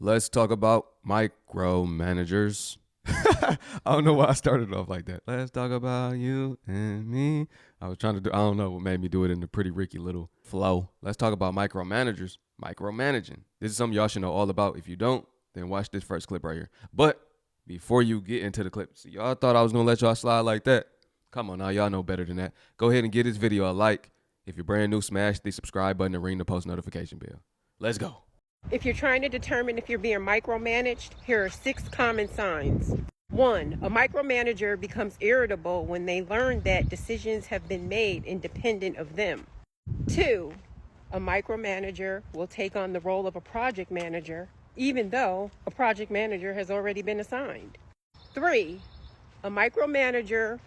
Let's talk about micromanagers. I don't know why I started off like that. Let's talk about you and me. I was trying to do, I don't know what made me do it in the pretty Ricky little flow. Let's talk about micromanagers, micromanaging. This is something y'all should know all about. If you don't, then watch this first clip right here. But before you get into the clip, see, y'all thought I was going to let y'all slide like that. Come on now, y'all know better than that. Go ahead and give this video a like. If you're brand new, smash the subscribe button and ring the post notification bell. Let's go. If you're trying to determine if you're being micromanaged, here are 6 common signs. 1, a micromanager becomes irritable when they learn that decisions have been made independent of them. 2, a micromanager will take on the role of a project manager, even though a project manager has already been assigned. 3, a micromanager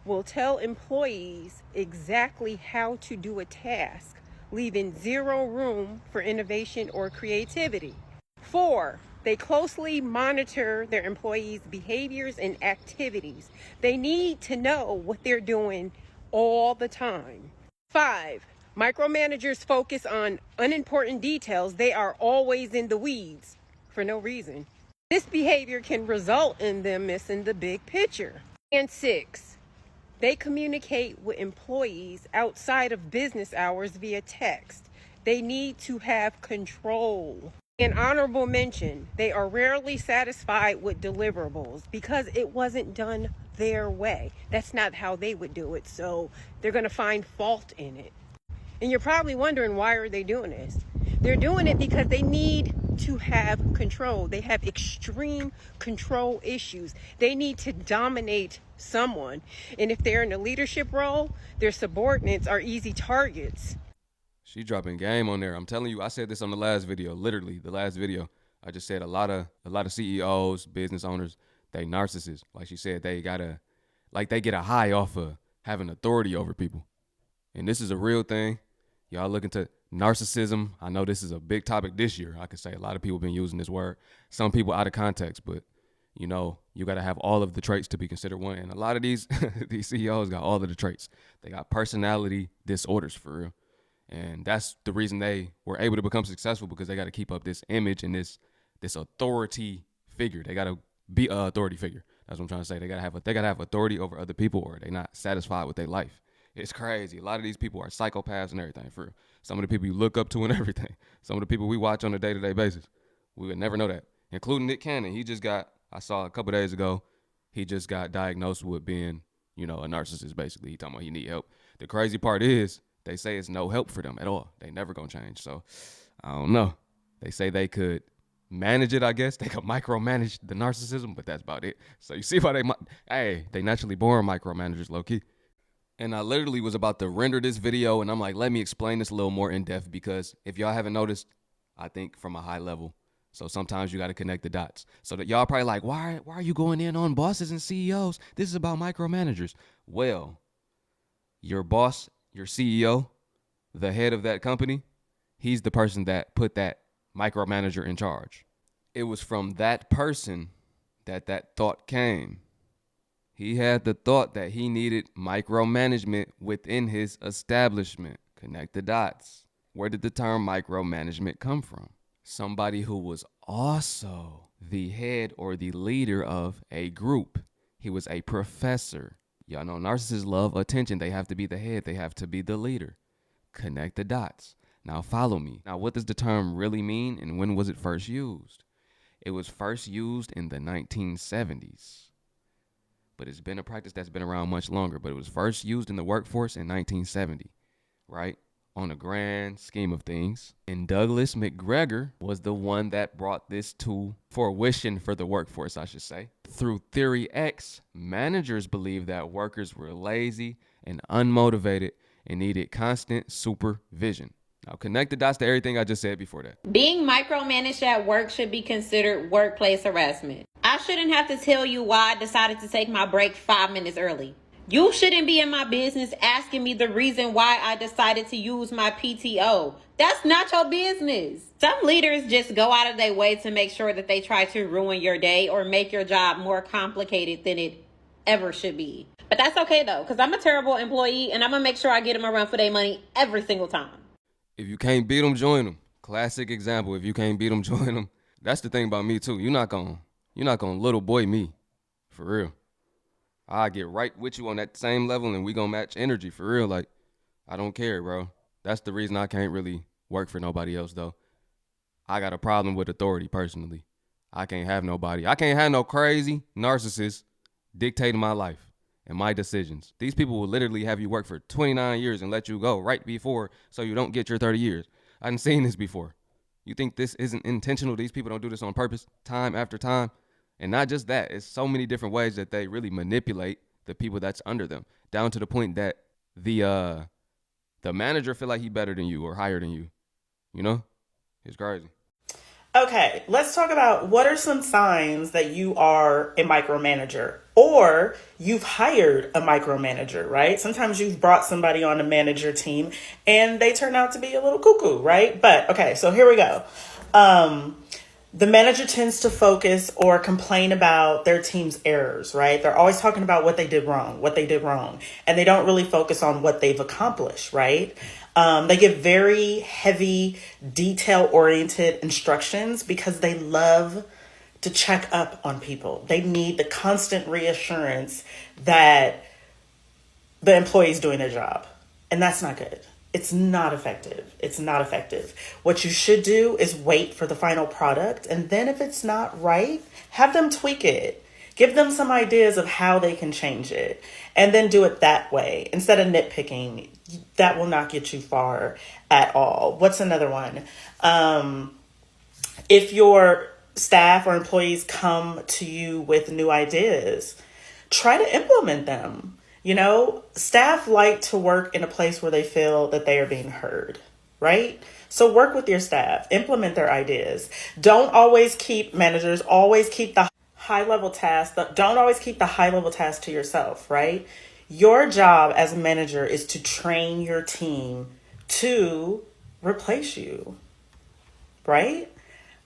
will tell employees exactly how to do a task, leaving zero room for innovation or creativity. 4, they closely monitor their employees' behaviors and activities. They need to know what they're doing all the time. 5, micromanagers focus on unimportant details. They are always in the weeds for no reason. This behavior can result in them missing the big picture. And 6, they communicate with employees outside of business hours via text. They need to have control. An honorable mention, they are rarely satisfied with deliverables because it wasn't done their way. That's not how they would do it, so they're going to find fault in it. And you're probably wondering, why are they doing this? They're doing it because they need to have control. They have extreme control issues. They need to dominate someone. And if they're in a leadership role, their subordinates are easy targets. She dropping game on there. I'm telling you, I said this on the last video, literally the last video. I just said a lot of CEOs, business owners, they narcissists. Like she said, they get a high off of having authority over people. And this is a real thing. Y'all look into narcissism. I know this is a big topic this year. I could say a lot of people have been using this word. Some people out of context, but you know, you got to have all of the traits to be considered one. And a lot of these CEOs got all of the traits. They got personality disorders for real. And that's the reason they were able to become successful, because they got to keep up this image and this authority figure. They got to be an authority figure. That's what I'm trying to say. They got to have authority over other people, or they're not satisfied with their life. It's crazy. A lot of these people are psychopaths and everything. For some of the people you look up to and everything. Some of the people we watch on a day-to-day basis. We would never know that, including Nick Cannon. I saw a couple days ago, he just got diagnosed with being, a narcissist, basically. He talking about he need help. The crazy part is, they say it's no help for them at all. They never gonna change. So I don't know. They say they could manage it, I guess. They could micromanage the narcissism, but that's about it. So you see why they naturally born micromanagers, low key. And I literally was about to render this video, and I'm like, let me explain this a little more in depth, because if y'all haven't noticed, I think from a high level. So sometimes you got to connect the dots. So that y'all probably like, why are you going in on bosses and CEOs? This is about micromanagers. Well, your boss, your CEO, the head of that company, he's the person that put that micromanager in charge. It was from that person that thought came. He had the thought that he needed micromanagement within his establishment. Connect the dots. Where did the term micromanagement come from? Somebody who was also the head or the leader of a group. He was a professor. Y'all know narcissists love attention. They have to be the head. They have to be the leader. Connect the dots. Now follow me. Now, what does the term really mean, and when was it first used? It was first used in the 1970s. But it's been a practice that's been around much longer. But it was first used in the workforce in 1970, right? On a grand scheme of things. And Douglas McGregor was the one that brought this to fruition for the workforce, I should say. Through Theory X, managers believed that workers were lazy and unmotivated and needed constant supervision. Now connect the dots to everything I just said before that. Being micromanaged at work should be considered workplace harassment. I shouldn't have to tell you why I decided to take my break 5 minutes early. You shouldn't be in my business asking me the reason why I decided to use my PTO. That's not your business. Some leaders just go out of their way to make sure that they try to ruin your day or make your job more complicated than it ever should be. But that's okay though, because I'm a terrible employee and I'm going to make sure I get them a run for their money every single time. If you can't beat them, join them. Classic example. If you can't beat them, join them. That's the thing about me too. You're not gonna little boy me, for real. I get right with you on that same level, and we gonna match energy for real. Like I don't care, bro. That's the reason I can't really work for nobody else though. I got a problem with authority personally. I can't have nobody. I can't have no crazy narcissist dictating my life and my decisions. These people will literally have you work for 29 years and let you go right before so you don't get your 30 years. I've seen this before. You think this isn't intentional? These people don't do this on purpose time after time. And not just that, it's so many different ways that they really manipulate the people that's under them, down to the point that the manager feel like he better than you or higher than you. You know? It's crazy. Okay, let's talk about what are some signs that you are a micromanager or you've hired a micromanager, right? Sometimes you've brought somebody on a manager team and they turn out to be a little cuckoo, right? But okay, so here we go. The manager tends to focus or complain about their team's errors, right? They're always talking about what they did wrong, and they don't really focus on what they've accomplished, right? They give very heavy, detail-oriented instructions because they love to check up on people. They need the constant reassurance that the employee is doing their job, and that's not good. It's not effective. It's not effective. What you should do is wait for the final product. And then if it's not right, have them tweak it. Give them some ideas of how they can change it. And then do it that way instead of nitpicking. That will not get you far at all. What's another one? If your staff or employees come to you with new ideas, try to implement them. You know, staff like to work in a place where they feel that they are being heard, right? So work with your staff, implement their ideas. Don't always keep always keep the high level tasks. Don't always keep the high level tasks to yourself, right? Your job as a manager is to train your team to replace you, right?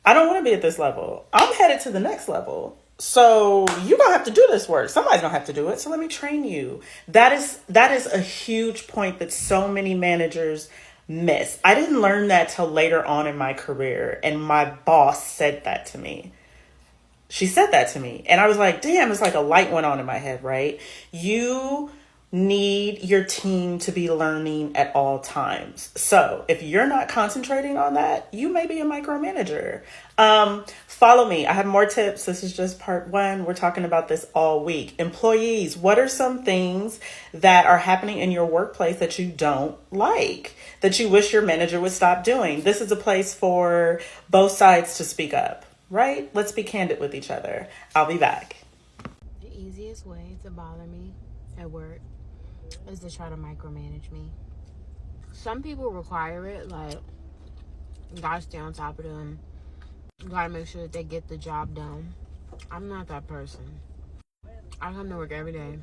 I don't want to be at this level. I'm headed to the next level. So you're going to have to do this work. Somebody's going to have to do it. So let me train you. That is a huge point that so many managers miss. I didn't learn that till later on in my career. And my boss said that to me. She said that to me. And I was like, damn, it's like a light went on in my head, right? You need your team to be learning at all times. So if you're not concentrating on that, you may be a micromanager. Follow me. I have more tips. This is just part one. We're talking about this all week. Employees, what are some things that are happening in your workplace that you don't like, that you wish your manager would stop doing? This is a place for both sides to speak up, right? Let's be candid with each other. I'll be back. The easiest way to bother me at work is to try to micromanage me. Some people require it, like, you gotta stay on top of them. You gotta make sure that they get the job done. I'm not that person. I come to work every day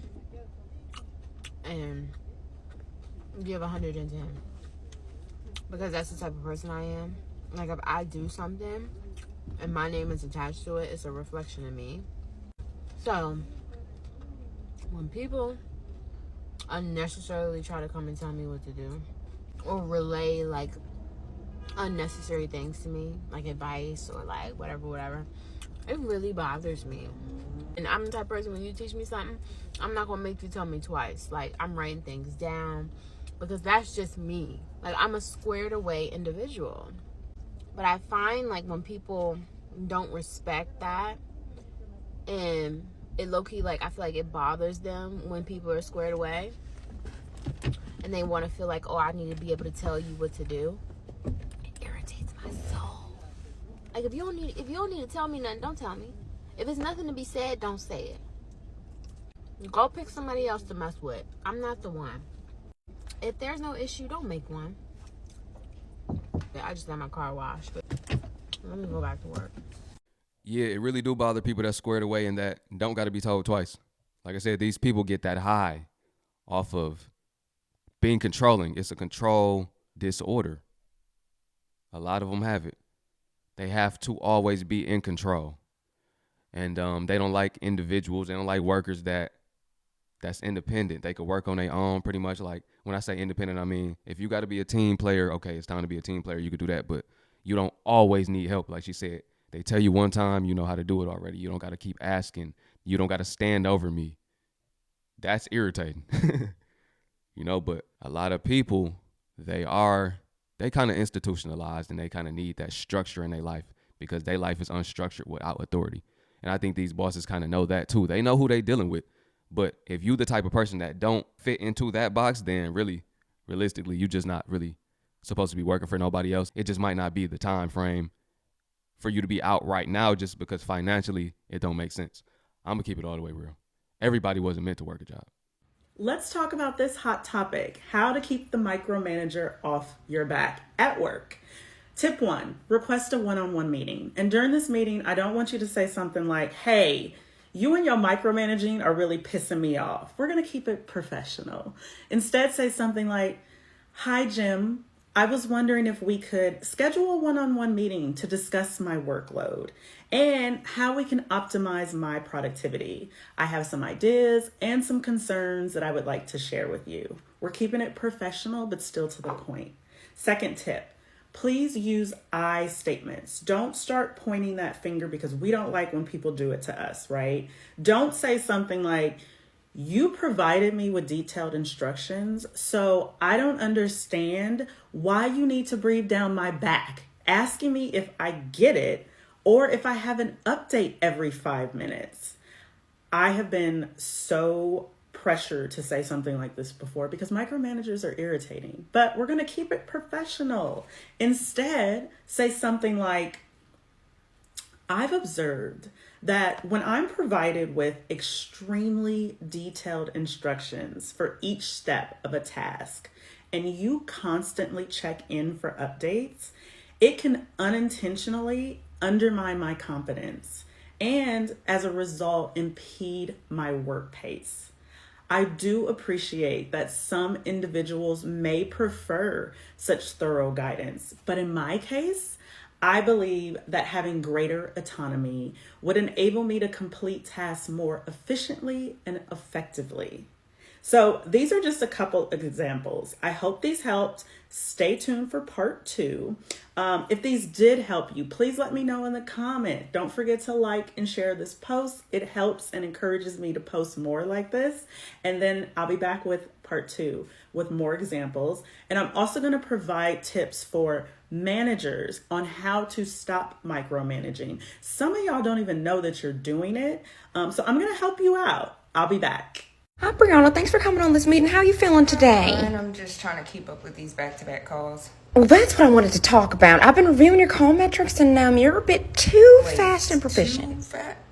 and give 110 because that's the type of person I am. Like, if I do something and my name is attached to it, it's a reflection of me. So when people unnecessarily try to come and tell me what to do or relay like unnecessary things to me, like advice or like whatever, it really bothers me. And I'm the type of person, when you teach me something, I'm not gonna make you tell me twice. Like, I'm writing things down because that's just me. Like, I'm a squared away individual. But I find like when people don't respect that, and it low-key, like, I feel like it bothers them when people are squared away and they want to feel like, oh, I need to be able to tell you what to do. It irritates my soul. Like, if you don't need to tell me nothing, don't tell me. If it's nothing to be said, don't say it. Go pick somebody else to mess with. I'm not the one. If there's no issue, don't make one. Yeah, I just got my car washed, but let me go back to work. Yeah, it really do bother people that squared away and that don't got to be told twice. Like I said, these people get that high off of being controlling. It's a control disorder. A lot of them have it. They have to always be in control. And they don't like individuals. They don't like workers that's independent. They could work on their own pretty much. Like, when I say independent, I mean, if you got to be a team player, okay, it's time to be a team player. You could do that, but you don't always need help. Like she said, They tell you one time, you know how to do it already. You don't got to keep asking. You don't got to stand over me. That's irritating. But a lot of people, they kind of institutionalized, and they kind of need that structure in their life because their life is unstructured without authority. And I think these bosses kind of know that too. They know who they dealing with. But if you the type of person that don't fit into that box, then really, realistically, you just not really supposed to be working for nobody else. It just might not be the time frame for you to be out right now just because financially it don't make sense. I'm going to keep it all the way real. Everybody wasn't meant to work a job. Let's talk about this hot topic, how to keep the micromanager off your back at work. Tip 1, request a one-on-one meeting. And during this meeting, I don't want you to say something like, hey, you and your micromanaging are really pissing me off. We're going to keep it professional. Instead, say something like, hi, Jim. I was wondering if we could schedule a one-on-one meeting to discuss my workload and how we can optimize my productivity. I have some ideas and some concerns that I would like to share with you. We're keeping it professional, but still to the point. Second tip, please use I statements. Don't start pointing that finger because we don't like when people do it to us, right? Don't say something like, you provided me with detailed instructions, so I don't understand why you need to breathe down my back, asking me if I get it or if I have an update every 5 minutes. I have been so pressured to say something like this before because micromanagers are irritating, but we're going to keep it professional. Instead, say something like, I've observed that when I'm provided with extremely detailed instructions for each step of a task, and you constantly check in for updates, it can unintentionally undermine my confidence and, as a result, impede my work pace. I do appreciate that some individuals may prefer such thorough guidance, but in my case, I believe that having greater autonomy would enable me to complete tasks more efficiently and effectively. So these are just a couple of examples. I hope these helped. Stay tuned for part 2. If these did help you, please let me know in the comment. Don't forget to like and share this post. It helps and encourages me to post more like this. And then I'll be back with part 2 with more examples. And I'm also going to provide tips for managers on how to stop micromanaging. Some of y'all don't even know that you're doing it. So I'm going to help you out. I'll be back. Hi, Brianna. Thanks for coming on this meeting. How are you feeling today? And I'm just trying to keep up with these back-to-back calls. Well, that's what I wanted to talk about. I've been reviewing your call metrics, and you're a bit too fast and proficient.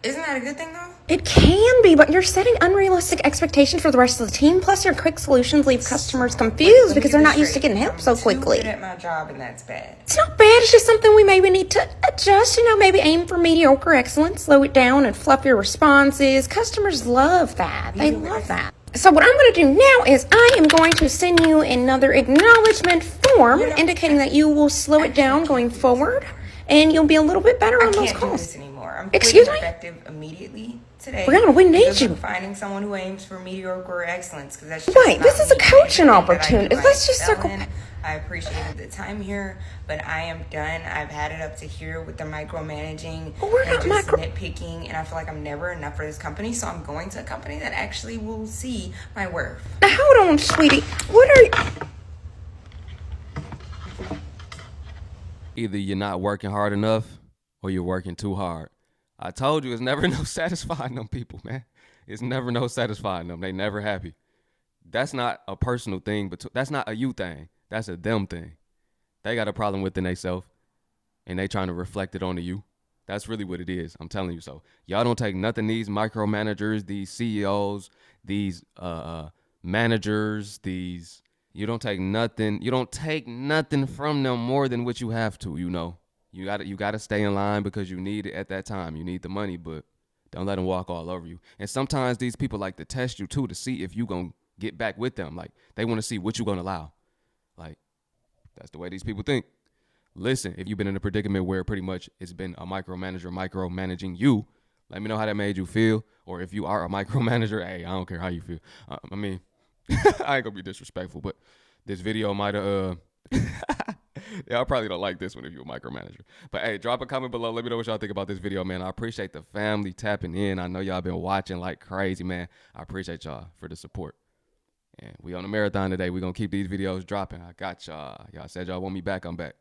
Isn't that a good thing, though? It can be, but you're setting unrealistic expectations for the rest of the team. Plus, your quick solutions leave customers confused because they're not used to getting help so quickly. I'm too good at my job, and that's bad. It's not bad. It's just something we maybe need to adjust. Maybe aim for mediocre excellence, slow it down, and fluff your responses. Customers love that. They love that. So what I'm going to do now is I am going to send you another acknowledgement form indicating that you will slow it down going forward and you'll be a little bit better on those calls. I can't do this anymore. I'm Excuse me? effective immediately today. Brianna, we need you. Finding someone who aims for mediocre excellence because that's Right, this is a coaching opportunity. Let's just circle back. I appreciated the time here, but I am done. I've had it up to here with the micromanaging and just nitpicking, and I feel like I'm never enough for this company, so I'm going to a company that actually will see my worth. Now, hold on, sweetie. What are you... Either you're not working hard enough or you're working too hard. I told you it's never no satisfying them people, man. It's never no satisfying them. They never happy. That's not a personal thing, but that's not a you thing. That's a them thing. They got a problem within themselves, and they trying to reflect it onto you. That's really what it is. I'm telling you so. Y'all don't take nothing these micromanagers, these CEOs, these managers, these... You don't take nothing. You don't take nothing from them more than what you have to. You gotta stay in line because you need it at that time. You need the money, but don't let them walk all over you. And sometimes these people like to test you too to see if you gonna get back with them. Like they want to see what you gonna allow. Like that's the way these people think. Listen, if you've been in a predicament where pretty much it's been a micromanager micromanaging you, let me know how that made you feel. Or if you are a micromanager, hey, I don't care how you feel. I ain't gonna be disrespectful, but this video might have Y'all probably don't like this one if you're a micromanager. But hey, drop a comment below. Let me know what y'all think about this video, man. I appreciate the family tapping in. I know y'all been watching like crazy, man. I appreciate y'all for the support. And we on a marathon today. We gonna keep these videos dropping. I got y'all. Y'all said y'all want me back. I'm back.